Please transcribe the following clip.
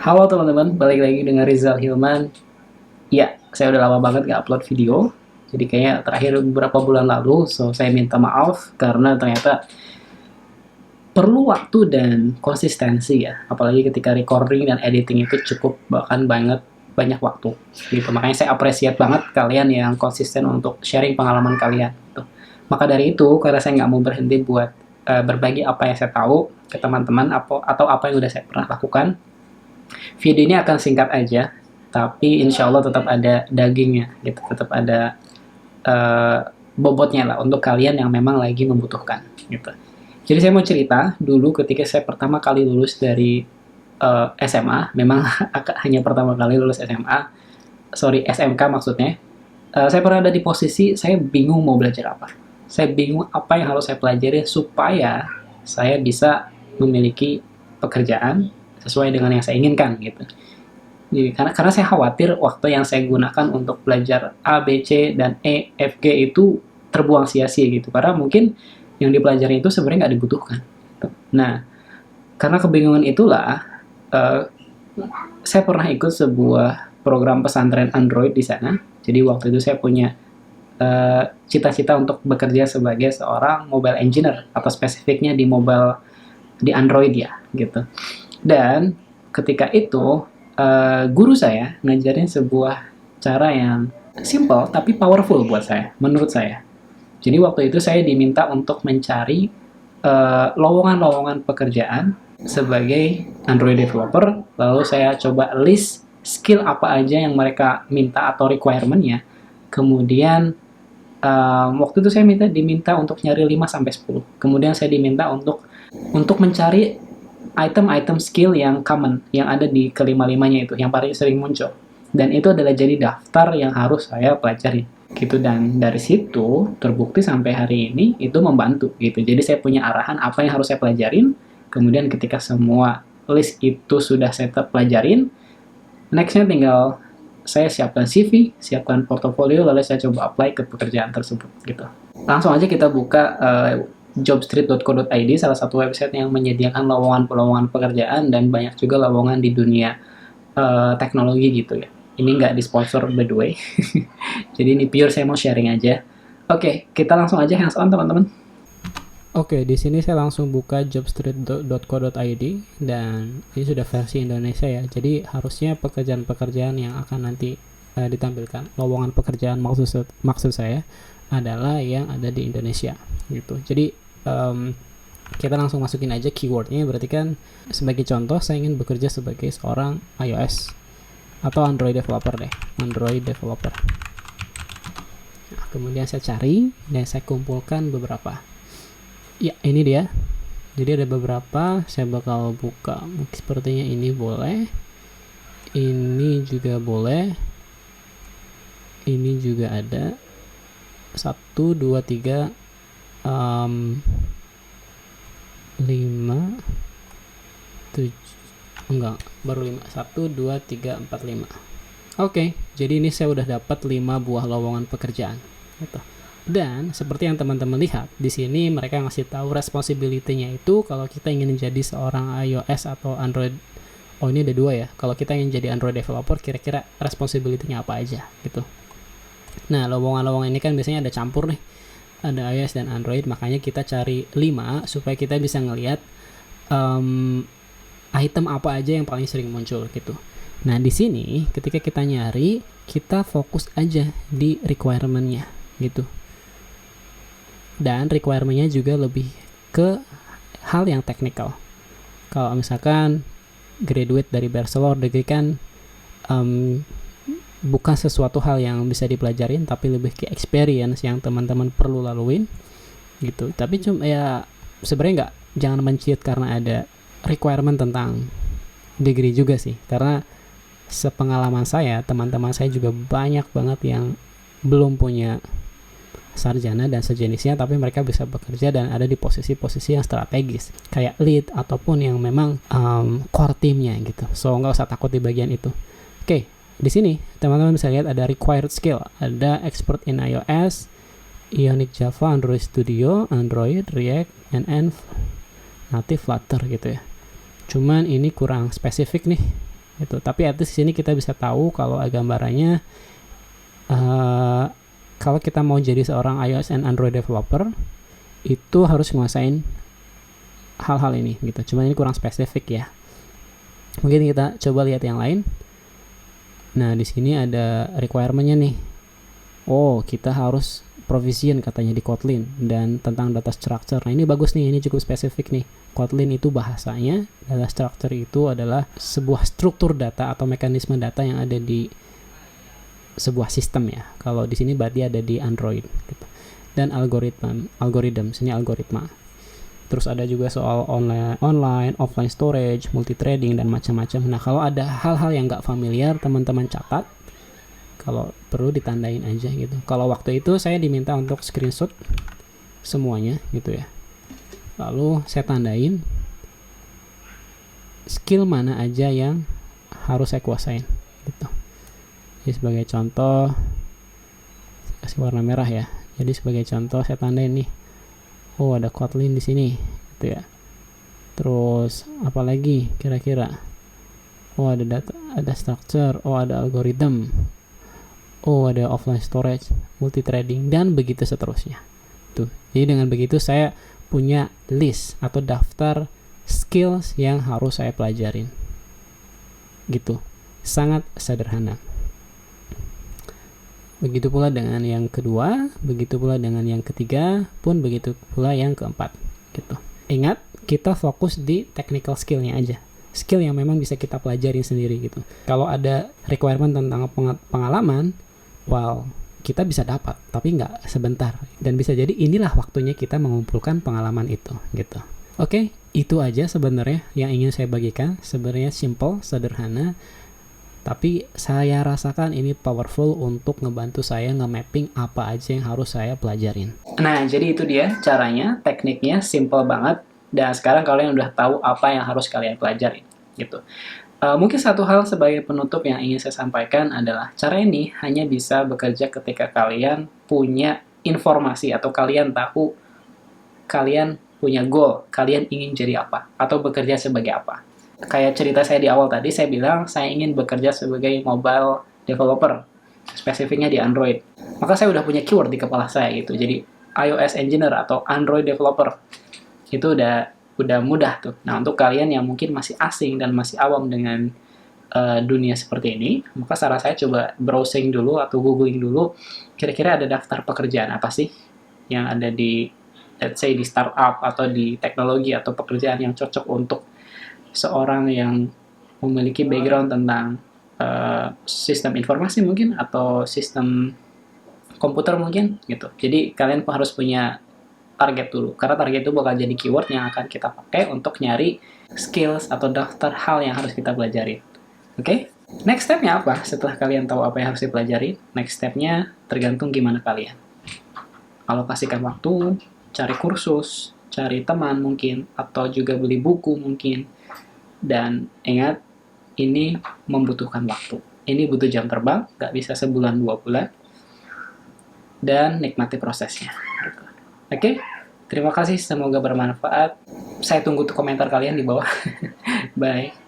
Halo teman-teman, balik lagi dengan Rizal Hilman. Ya, saya udah lama banget gak upload video. Jadi kayaknya terakhir beberapa bulan lalu, so saya minta maaf karena ternyata perlu waktu dan konsistensi ya. Apalagi ketika recording dan editing itu cukup bahkan banyak waktu. Gitu. Makanya saya appreciate banget kalian yang konsisten untuk sharing pengalaman kalian. Gitu. Maka dari itu, karena saya nggak mau berhenti buat berbagi apa yang saya tahu ke teman-teman atau apa yang udah saya pernah lakukan, video ini akan singkat aja, tapi insya Allah tetap ada dagingnya, gitu, tetap ada uh, bobotnya lah untuk kalian yang memang lagi membutuhkan, gitu. Jadi saya mau cerita dulu ketika saya pertama kali lulus dari SMA, memang hanya pertama kali lulus SMA, sorry SMK maksudnya. Saya pernah ada di posisi saya bingung mau belajar apa. Saya bingung apa yang harus saya pelajari supaya saya bisa memiliki pekerjaan sesuai dengan yang saya inginkan gitu. Jadi, karena saya khawatir waktu yang saya gunakan untuk belajar A, B, C, dan E, F, G itu terbuang sia-sia gitu. Karena mungkin yang dipelajari itu sebenarnya nggak dibutuhkan. Nah, karena kebingungan itulah, uh, saya pernah ikut sebuah program pesantren Android di sana. Jadi waktu itu saya punya cita-cita untuk bekerja sebagai seorang mobile engineer atau spesifiknya di Android ya gitu. Dan ketika itu guru saya ngajarin sebuah cara yang simple tapi powerful buat saya, menurut saya. Jadi waktu itu saya diminta untuk mencari lowongan-lowongan pekerjaan sebagai Android developer, lalu saya coba list skill apa aja yang mereka minta atau requirement-nya. Kemudian waktu itu saya diminta untuk nyari 5 sampai 10. Kemudian saya diminta untuk mencari item-item skill yang common, yang ada di kelima-limanya itu, yang paling sering muncul. Dan itu adalah jadi daftar yang harus saya pelajari. Gitu, dan dari situ terbukti sampai hari ini itu membantu gitu. Jadi saya punya arahan apa yang harus saya pelajarin. Kemudian ketika semua list itu sudah saya pelajarin, nextnya tinggal saya siapkan CV, siapkan portofolio, lalu saya coba apply ke pekerjaan tersebut gitu. Langsung aja kita buka jobstreet.co.id, salah satu website yang menyediakan lowongan-lowongan pekerjaan dan banyak juga lowongan di dunia teknologi gitu ya. Ini nggak disponsor by the way. Jadi ini pure saya mau sharing aja. Oke, kita langsung aja hands on teman-teman. Oke, di sini saya langsung buka jobstreet.co.id dan ini sudah versi Indonesia ya. Jadi harusnya pekerjaan-pekerjaan yang akan nanti ditampilkan, lowongan pekerjaan maksud saya adalah yang ada di Indonesia gitu. Jadi kita langsung masukin aja keywordnya. Berarti kan sebagai contoh saya ingin bekerja sebagai seorang iOS atau Android developer deh, Android developer. Nah, kemudian saya cari dan saya kumpulkan beberapa. Ya, ini dia. Jadi ada beberapa, saya bakal buka. Sepertinya ini boleh. Ini juga boleh. Ini juga ada. 1, 2, 3 5 7 enggak, baru 5. 1, 2, 3, 4, 5. Oke, jadi ini saya udah dapat 5 buah lowongan pekerjaan. Gitu. Dan seperti yang teman-teman lihat di sini, mereka ngasih tahu responsibility-nya itu kalau kita ingin menjadi seorang iOS atau Android. Oh, ini ada 2 ya. Kalau kita ingin jadi Android developer, kira-kira responsibility-nya apa aja gitu. Nah, lowongan-lowongan ini kan biasanya ada campur nih. Ada iOS dan Android, makanya kita cari 5 supaya kita bisa ngelihat item apa aja yang paling sering muncul gitu. Nah, di sini ketika kita nyari, kita fokus aja di requirement-nya gitu. Dan requirement-nya juga lebih ke hal yang teknikal. Kalau misalkan graduate dari bachelor degree kan bukan sesuatu hal yang bisa dipelajarin, tapi lebih ke experience yang teman-teman perlu laluin gitu. Tapi cuma ya sebenarnya jangan menciut karena ada requirement tentang degree juga sih. Karena sepengalaman saya, teman-teman saya juga banyak banget yang belum punya sarjana dan sejenisnya, tapi mereka bisa bekerja dan ada di posisi-posisi yang strategis kayak lead ataupun yang memang core timnya gitu. So nggak usah takut di bagian itu. Oke, di sini teman-teman bisa lihat ada required skill, ada expert in iOS, Ionic Java, Android Studio, Android, React, and native Flutter gitu ya. Cuman ini kurang spesifik nih Gitu. Tapi at least di sini kita bisa tahu kalau gambarannya kalau kita mau jadi seorang iOS and Android developer itu harus nguasain hal-hal ini gitu. Cuma ini kurang spesifik ya. Mungkin kita coba lihat yang lain. Nah, di sini ada requirement-nya nih. Oh, kita harus provision katanya di Kotlin dan tentang data structure. Nah, ini bagus nih, ini cukup spesifik nih. Kotlin itu bahasanya, data structure itu adalah sebuah struktur data atau mekanisme data yang ada di sebuah sistem ya. Kalau di sini berarti ada di Android gitu. Dan algoritma, sini algoritma. Terus ada juga soal online, offline storage, multithreading dan macam-macam. Nah, kalau ada hal-hal yang nggak familiar, teman-teman catat. Kalau perlu ditandain aja gitu. Kalau waktu itu saya diminta untuk screenshot semuanya gitu ya. Lalu saya tandain skill mana aja yang harus saya kuasain gitu. Jadi sebagai contoh, saya kasih warna merah ya. Jadi sebagai contoh saya tandain nih. Oh, ada Kotlin di sini gitu ya. Terus apa lagi kira-kira? Oh, ada data, ada structure, oh ada algorithm. Oh, ada offline storage, multithreading dan begitu seterusnya. Tuh. Jadi dengan begitu saya punya list atau daftar skills yang harus saya pelajarin. Gitu. Sangat sederhana. Begitu pula dengan yang kedua, begitu pula dengan yang ketiga, pun begitu pula yang keempat. Gitu. Ingat, kita fokus di technical skill-nya aja. Skill yang memang bisa kita pelajarin sendiri gitu. Kalau ada requirement tentang pengalaman, well, kita bisa dapat, tapi nggak sebentar. Dan bisa jadi inilah waktunya kita mengumpulkan pengalaman itu gitu. Oke, itu aja sebenarnya yang ingin saya bagikan. Sebenarnya simple, sederhana. Tapi saya rasakan ini powerful untuk ngebantu saya nge-mapping apa aja yang harus saya pelajarin. Nah, jadi itu dia caranya, tekniknya simple banget. Dan sekarang kalian udah tahu apa yang harus kalian pelajari, gitu. Mungkin satu hal sebagai penutup yang ingin saya sampaikan adalah cara ini hanya bisa bekerja ketika kalian punya informasi atau kalian tahu kalian punya goal, kalian ingin jadi apa, atau bekerja sebagai apa. Kayak cerita saya di awal tadi, saya bilang saya ingin bekerja sebagai mobile developer, spesifiknya di Android. Maka saya udah punya keyword di kepala saya gitu. Jadi iOS engineer atau Android developer itu udah mudah tuh. Nah, untuk kalian yang mungkin masih asing dan masih awam dengan dunia seperti ini, maka saran saya coba browsing dulu atau googling dulu, kira-kira ada daftar pekerjaan apa sih yang ada di, let's say, di startup atau di teknologi atau pekerjaan yang cocok untuk seorang yang memiliki background tentang sistem informasi mungkin atau sistem komputer mungkin gitu. Jadi kalian harus punya target dulu, karena target itu bakal jadi keyword yang akan kita pakai untuk nyari skills atau daftar hal yang harus kita pelajari. Oke? Next step-nya apa? Setelah kalian tahu apa yang harus dipelajari, next step-nya tergantung gimana kalian. Alokasikan waktu, cari kursus, cari teman mungkin, atau juga beli buku mungkin. Dan ingat, ini membutuhkan waktu. Ini butuh jam terbang, nggak bisa sebulan 2 bulan. Dan nikmati prosesnya. Oke? Terima kasih, semoga bermanfaat. Saya tunggu komentar kalian di bawah. Bye.